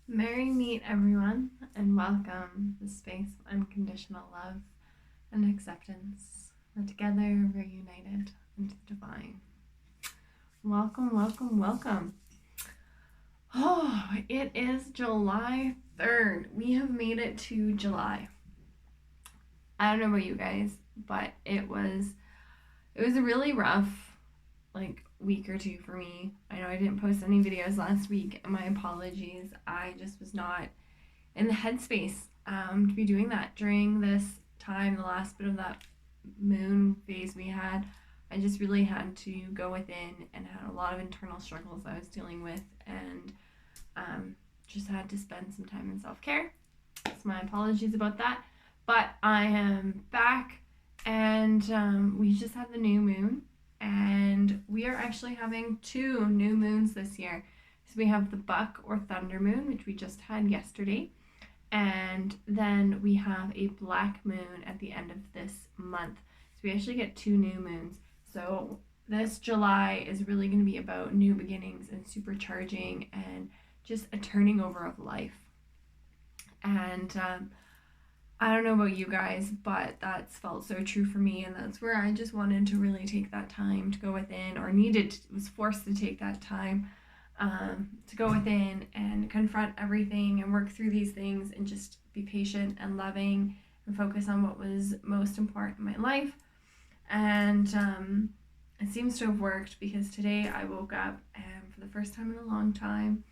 Merry meet everyone, and welcome to the space of unconditional love and acceptance. We're together, we're united into the divine. Welcome, welcome, welcome. Oh, it is July 3rd. We have made it to July. I don't know about you guys, but it was a really rough week or two for me. I know I didn't post any videos last week, and my apologies. I just was not in the headspace to be doing that during this time, the last bit of that moon phase we had. I just really had to go within and had a lot of internal struggles I was dealing with, and just had to spend some time in self-care. So my apologies about that. But I am back, and we just had the new moon, and we are actually having 2 new moons this year. So we have the buck or thunder moon, which we just had yesterday, and then we have a black moon at the end of this month. So we actually get 2 new moons. So this July is really going to be about new beginnings and supercharging and just a turning over of life. And I don't know about you guys, but that's felt so true for me, and that's where I just wanted to really take that time to go within, or was forced to take that time to go within and confront everything and work through these things and just be patient and loving and focus on what was most important in my life. And it seems to have worked, because today I woke up, and for the first time in a long time,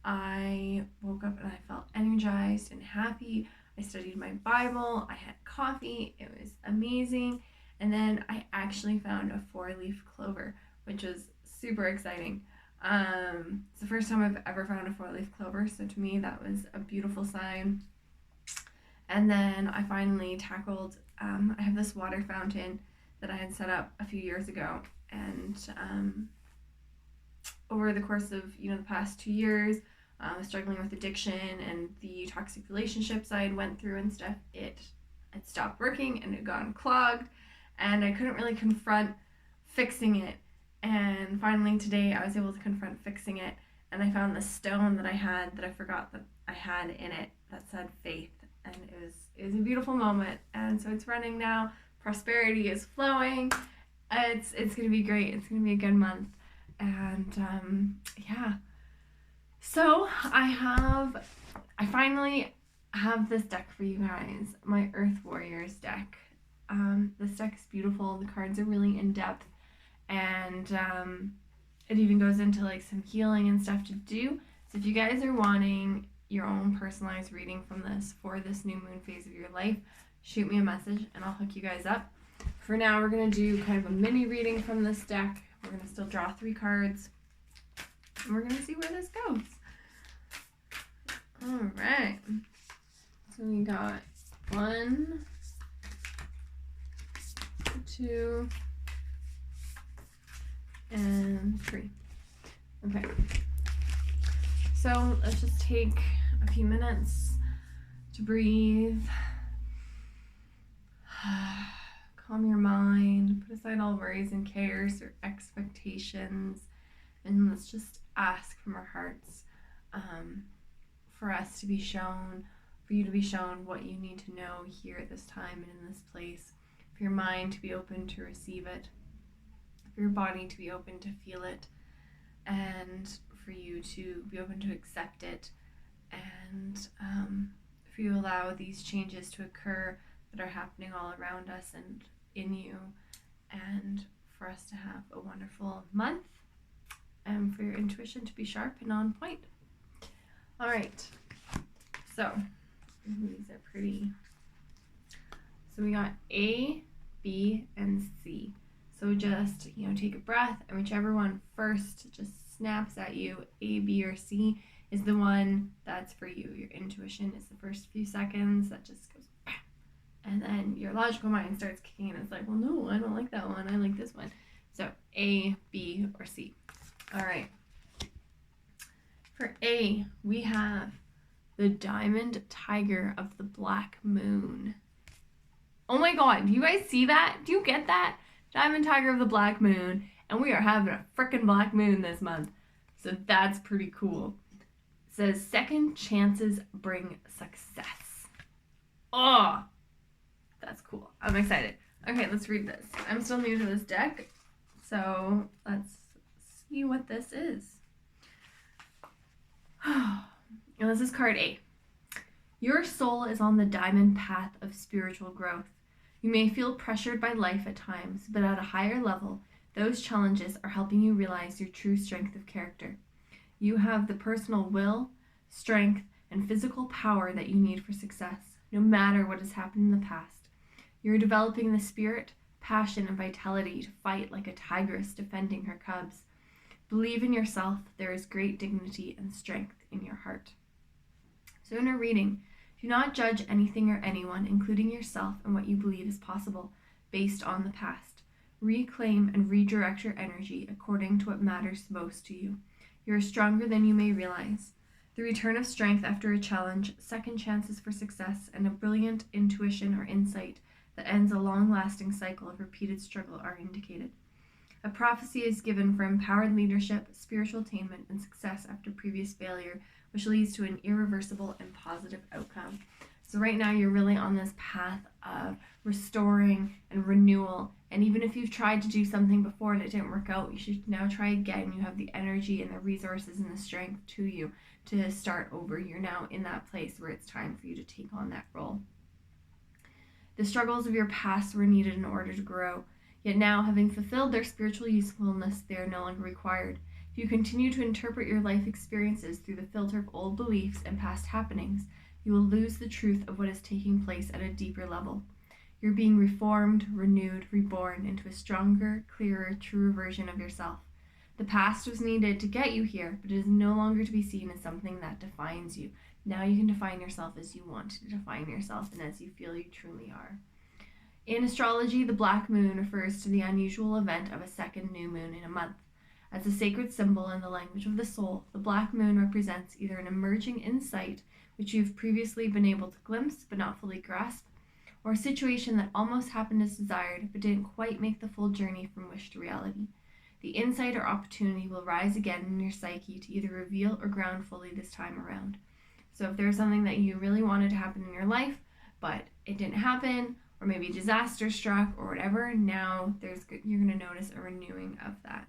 I woke up and I felt energized and happy. I studied my Bible, I had coffee, it was amazing, and then I actually found a 4-leaf clover, which was super exciting. It's the first time I've ever found a 4-leaf clover, so to me that was a beautiful sign. And then I finally tackled, I have this water fountain that I had set up a few years ago, and over the course of the past 2 years, struggling with addiction and the toxic relationships I had went through and stuff, it stopped working and it got clogged, and I couldn't really confront fixing it. And finally today I was able to confront fixing it, and I found this stone that I had that I forgot that I had in it that said faith, and it was a beautiful moment. And so it's running now, prosperity is flowing, it's gonna be great, it's gonna be a good month. And yeah, so I finally have this deck for you guys, my Earth Warriors deck. This deck is beautiful. The cards are really in depth, and it even goes into some healing and stuff to do. So if you guys are wanting your own personalized reading from this for this new moon phase of your life, shoot me a message and I'll hook you guys up. For now, we're going to do kind of a mini reading from this deck. We're going to still draw 3 cards, and we're going to see where this goes. All right. So we got 1, 2, and 3. Okay. So let's just take a few minutes to breathe. Calm your mind, put aside all worries and cares or expectations, and let's just ask from our hearts for us to be shown, for you to be shown what you need to know here at this time and in this place, for your mind to be open to receive it, for your body to be open to feel it, and for you to be open to accept it, and for you to allow these changes to occur that are happening all around us and in you, and for us to have a wonderful month, and for your intuition to be sharp and on point. All right, so these are pretty. So we got A, B, and C. So just take a breath, and whichever one first just snaps at you, A, B, or C, is the one that's for you. Your intuition is the first few seconds that just goes, and then your logical mind starts kicking in. It's like, well, no, I don't like that one. I like this one. So A, B, or C. All right. For A, we have the Diamond Tiger of the Black Moon. Oh my God, do you guys see that? Do you get that? Diamond Tiger of the Black Moon, and we are having a frickin' black moon this month. So that's pretty cool. says, second chances bring success. Oh, that's cool. I'm excited. Okay, let's read this. I'm still new to this deck, so let's see what this is. And this is card A. Your soul is on the diamond path of spiritual growth. You may feel pressured by life at times, but at a higher level, those challenges are helping you realize your true strength of character. You have the personal will, strength, and physical power that you need for success, no matter what has happened in the past. You're developing the spirit, passion, and vitality to fight like a tigress defending her cubs. Believe in yourself. There is great dignity and strength in your heart. So in our reading, do not judge anything or anyone, including yourself and what you believe is possible, based on the past. Reclaim and redirect your energy according to what matters most to you. You are stronger than you may realize. The return of strength after a challenge, second chances for success, and a brilliant intuition or insight that ends a long-lasting cycle of repeated struggle are indicated. A prophecy is given for empowered leadership, spiritual attainment, and success after previous failure, which leads to an irreversible and positive outcome. So right now you're really on this path of restoring and renewal. And even if you've tried to do something before and it didn't work out, you should now try again. You have the energy and the resources and the strength to you to start over. You're now in that place where it's time for you to take on that role. The struggles of your past were needed in order to grow. Yet now, having fulfilled their spiritual usefulness, they are no longer required. If you continue to interpret your life experiences through the filter of old beliefs and past happenings, you will lose the truth of what is taking place at a deeper level. You're being reformed, renewed, reborn into a stronger, clearer, truer version of yourself. The past was needed to get you here, but it is no longer to be seen as something that defines you. Now you can define yourself as you want to define yourself and as you feel you truly are. In astrology, the black moon refers to the unusual event of a second new moon in a month. As a sacred symbol in the language of the soul, the black moon represents either an emerging insight, which you've previously been able to glimpse but not fully grasp, or a situation that almost happened as desired but didn't quite make the full journey from wish to reality. The insight or opportunity will rise again in your psyche to either reveal or ground fully this time around. So if there's something that you really wanted to happen in your life, but it didn't happen, or maybe disaster struck or whatever, now you're going to notice a renewing of that.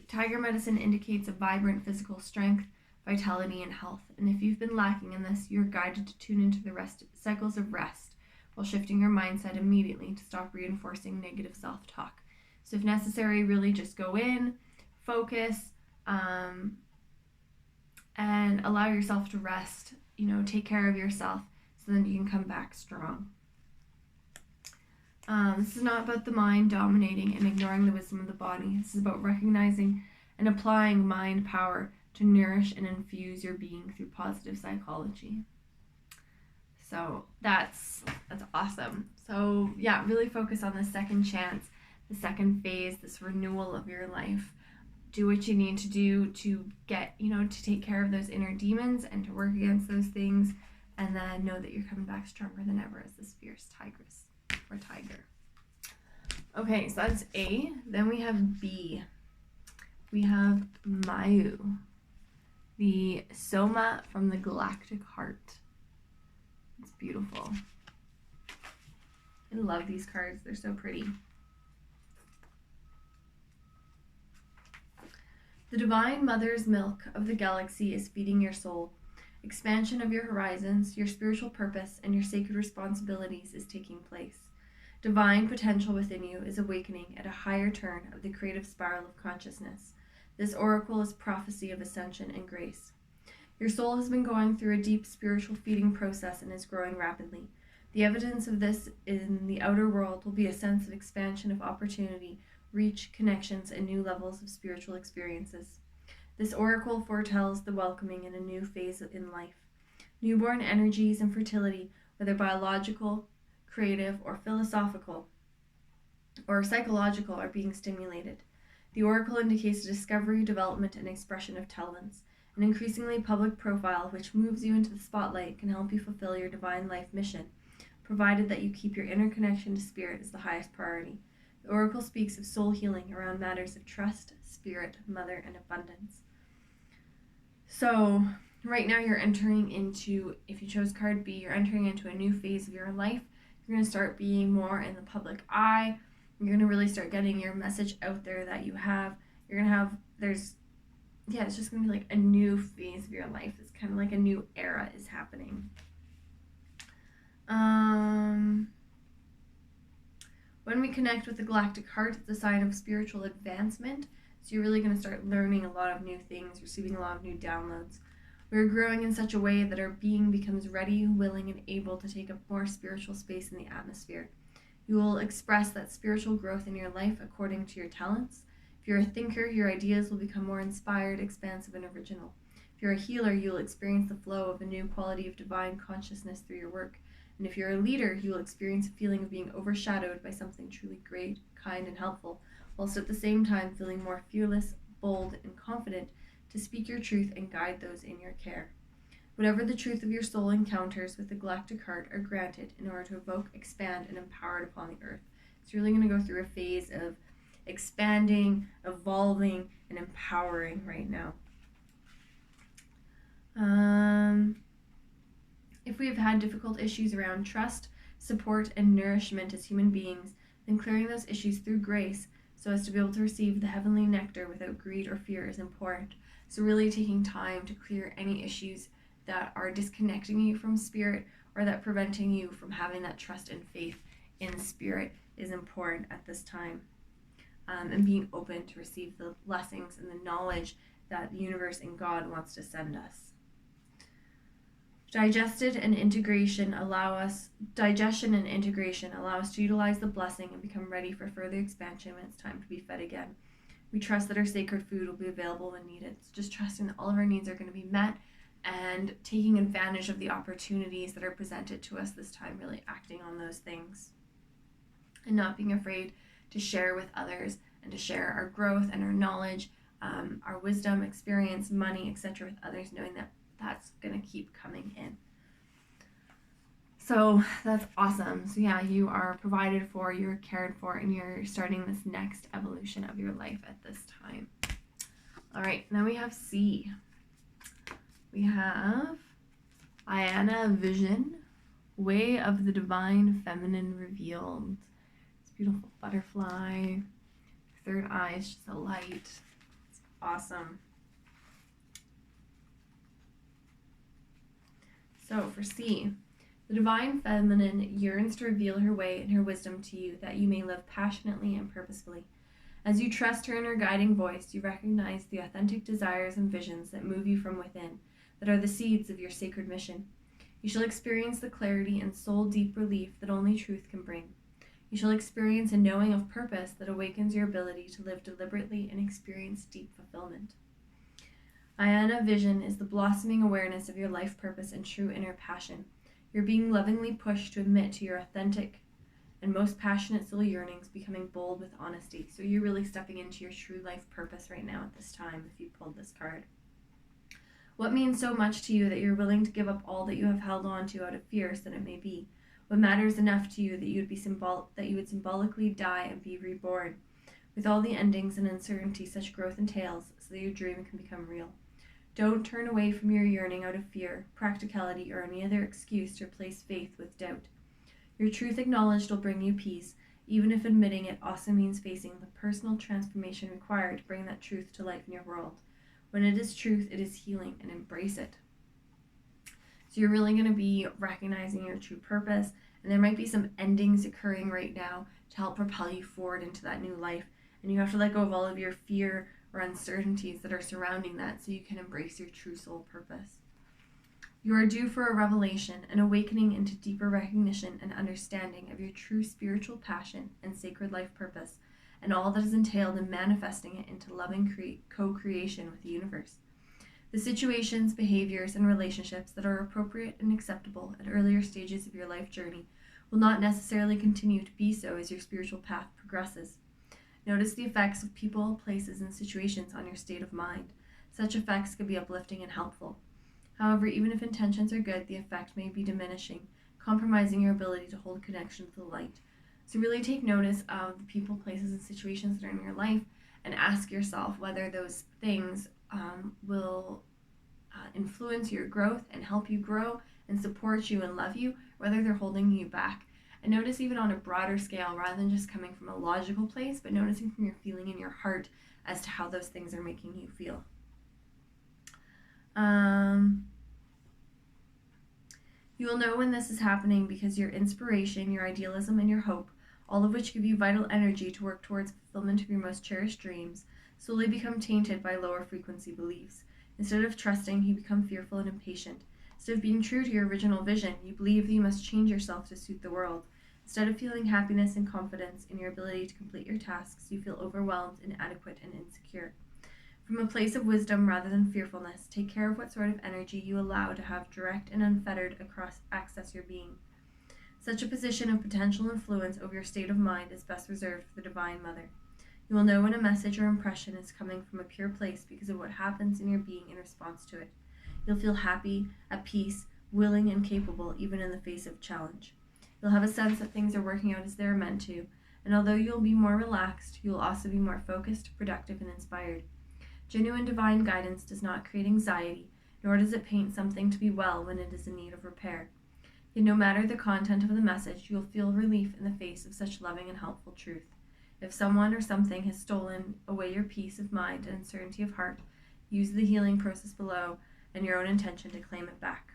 Tiger medicine indicates a vibrant physical strength, vitality, and health. And if you've been lacking in this, you're guided to tune into the cycles of rest while shifting your mindset immediately to stop reinforcing negative self-talk. So if necessary, really just go in, focus, and allow yourself to rest, take care of yourself so then you can come back strong. This is not about the mind dominating and ignoring the wisdom of the body. This is about recognizing and applying mind power to nourish and infuse your being through positive psychology. So that's awesome. So yeah, really focus on the second chance, the second phase, this renewal of your life. Do what you need to do to get, to take care of those inner demons and to work against those things, and then know that you're coming back stronger than ever as this fierce tigress or tiger. Okay, so that's A. Then we have B. We have Mayu, the Soma from the Galactic Heart. It's beautiful. I love these cards. They're so pretty. The Divine Mother's milk of the galaxy is feeding your soul. Expansion of your horizons, your spiritual purpose, and your sacred responsibilities is taking place. Divine potential within you is awakening at a higher turn of the creative spiral of consciousness. This oracle is prophecy of ascension and grace. Your soul has been going through a deep spiritual feeding process and is growing rapidly. The evidence of this in the outer world will be a sense of expansion of opportunity, reach, connections, and new levels of spiritual experiences. This oracle foretells the welcoming in a new phase in life. Newborn energies and fertility, whether biological, creative, or philosophical, or psychological, are being stimulated. The oracle indicates a discovery, development, and expression of talents. An increasingly public profile which moves you into the spotlight can help you fulfill your divine life mission, provided that you keep your inner connection to spirit as the highest priority. The oracle speaks of soul healing around matters of trust, spirit, mother, and abundance. So right now you're entering into, if you chose card B, you're entering into a new phase of your life. You're going to start being more in the public eye. You're going to really start getting your message out there that you have. You're going to have, it's just going to be like a new phase of your life. It's kind of like a new era is happening. When we connect with the galactic heart, it's a sign of spiritual advancement. So you're really going to start learning a lot of new things, receiving a lot of new downloads. We're growing in such a way that our being becomes ready, willing, and able to take up more spiritual space in the atmosphere. You will express that spiritual growth in your life according to your talents. If you're a thinker, your ideas will become more inspired, expansive, and original. If you're a healer, you'll experience the flow of a new quality of divine consciousness through your work. And if you're a leader, you will experience a feeling of being overshadowed by something truly great, kind, and helpful, whilst at the same time feeling more fearless, bold, and confident to speak your truth and guide those in your care. Whatever the truth of your soul encounters with the galactic heart are granted in order to evoke, expand, and empower it upon the earth. It's really going to go through a phase of expanding, evolving, and empowering right now. If we have had difficult issues around trust, support, and nourishment as human beings, then clearing those issues through grace so as to be able to receive the heavenly nectar without greed or fear is important. So really taking time to clear any issues that are disconnecting you from spirit or that preventing you from having that trust and faith in spirit is important at this time. And being open to receive the blessings and the knowledge that the universe and God wants to send us. Digestion and integration allow us to utilize the blessing and become ready for further expansion when it's time to be fed again. We trust that our sacred food will be available when needed. So just trusting that all of our needs are going to be met and taking advantage of the opportunities that are presented to us this time, really acting on those things and not being afraid to share with others and to share our growth and our knowledge, our wisdom, experience, money, etc. with others, knowing that that's going to keep coming in. So that's awesome. So yeah, you are provided for, you're cared for, and you're starting this next evolution of your life at this time. All right, now we have C. We have Ayana Vision, Way of the Divine Feminine Revealed. This beautiful butterfly. Third eye is just a light. It's awesome. So for C, the divine feminine yearns to reveal her way and her wisdom to you that you may live passionately and purposefully. As you trust her in her guiding voice, you recognize the authentic desires and visions that move you from within, that are the seeds of your sacred mission. You shall experience the clarity and soul-deep relief that only truth can bring. You shall experience a knowing of purpose that awakens your ability to live deliberately and experience deep fulfillment. Ayana Vision is the blossoming awareness of your life purpose and true inner passion. You're being lovingly pushed to admit to your authentic and most passionate soul yearnings, becoming bold with honesty. So you're really stepping into your true life purpose right now at this time if you pulled this card. What means so much to you that you're willing to give up all that you have held on to out of fears that it may be? What matters enough to you that you would symbolically die and be reborn? With all the endings and uncertainty such growth entails, so that your dream can become real. Don't turn away from your yearning out of fear, practicality, or any other excuse to replace faith with doubt. Your truth acknowledged will bring you peace, even if admitting it also means facing the personal transformation required to bring that truth to life in your world. When it is truth, it is healing, and embrace it. So you're really going to be recognizing your true purpose, and there might be some endings occurring right now to help propel you forward into that new life. And you have to let go of all of your fear or uncertainties that are surrounding that so you can embrace your true soul purpose. You are due for a revelation, an awakening into deeper recognition and understanding of your true spiritual passion and sacred life purpose, and all that is entailed in manifesting it into loving co-creation with the universe. The situations, behaviors, and relationships that are appropriate and acceptable at earlier stages of your life journey will not necessarily continue to be so as your spiritual path progresses. Notice the effects of people, places, and situations on your state of mind. Such effects can be uplifting and helpful. However, even if intentions are good, the effect may be diminishing, compromising your ability to hold connection to the light. So really take notice of the people, places, and situations that are in your life and ask yourself whether those things will influence your growth and help you grow and support you and love you, whether they're holding you back. And notice even on a broader scale, rather than just coming from a logical place, but noticing from your feeling in your heart as to how those things are making you feel. You will know when this is happening because your inspiration, your idealism, and your hope, all of which give you vital energy to work towards fulfillment of your most cherished dreams, slowly become tainted by lower frequency beliefs. Instead of trusting, you become fearful and impatient. Instead of being true to your original vision, you believe that you must change yourself to suit the world. Instead of feeling happiness and confidence in your ability to complete your tasks, you feel overwhelmed, inadequate, and insecure. From a place of wisdom rather than fearfulness, take care of what sort of energy you allow to have direct and unfettered access your being. Such a position of potential influence over your state of mind is best reserved for the Divine Mother. You will know when a message or impression is coming from a pure place because of what happens in your being in response to it. You'll feel happy, at peace, willing, and capable even in the face of challenge. You'll have a sense that things are working out as they are meant to, and although you'll be more relaxed, you'll also be more focused, productive, and inspired. Genuine divine guidance does not create anxiety, nor does it paint something to be well when it is in need of repair. Yet no matter the content of the message, you'll feel relief in the face of such loving and helpful truth. If someone or something has stolen away your peace of mind and certainty of heart, use the healing process below and your own intention to claim it back.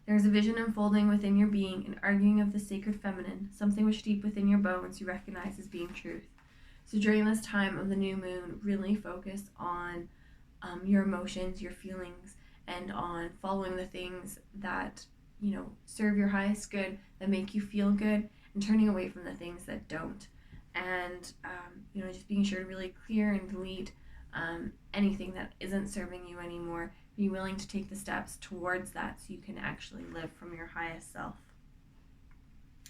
There is a vision unfolding within your being, an arguing of the sacred feminine, something which deep within your bones you recognize as being truth. So during this time of the new moon, really focus on your emotions, your feelings, and on following the things that, serve your highest good, that make you feel good, and turning away from the things that don't. And, just being sure to really clear and delete anything that isn't serving you anymore. Be willing to take the steps towards that so you can actually live from your highest self.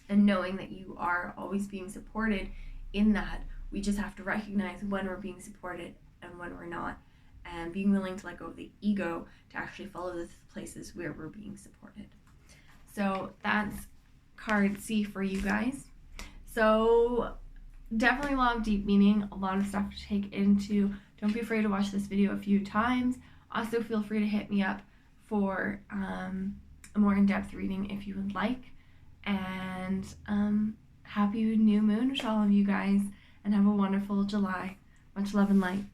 And knowing that you are always being supported in that, we just have to recognize when we're being supported and when we're not, and being willing to let go of the ego to actually follow the places where we're being supported. So that's card C for you guys. So definitely a lot of deep meaning, a lot of stuff to take into. Don't be afraid to watch this video a few times. Also feel free to hit me up for a more in-depth reading if you would like. And happy new moon to all of you guys, and have a wonderful July. Much love and light.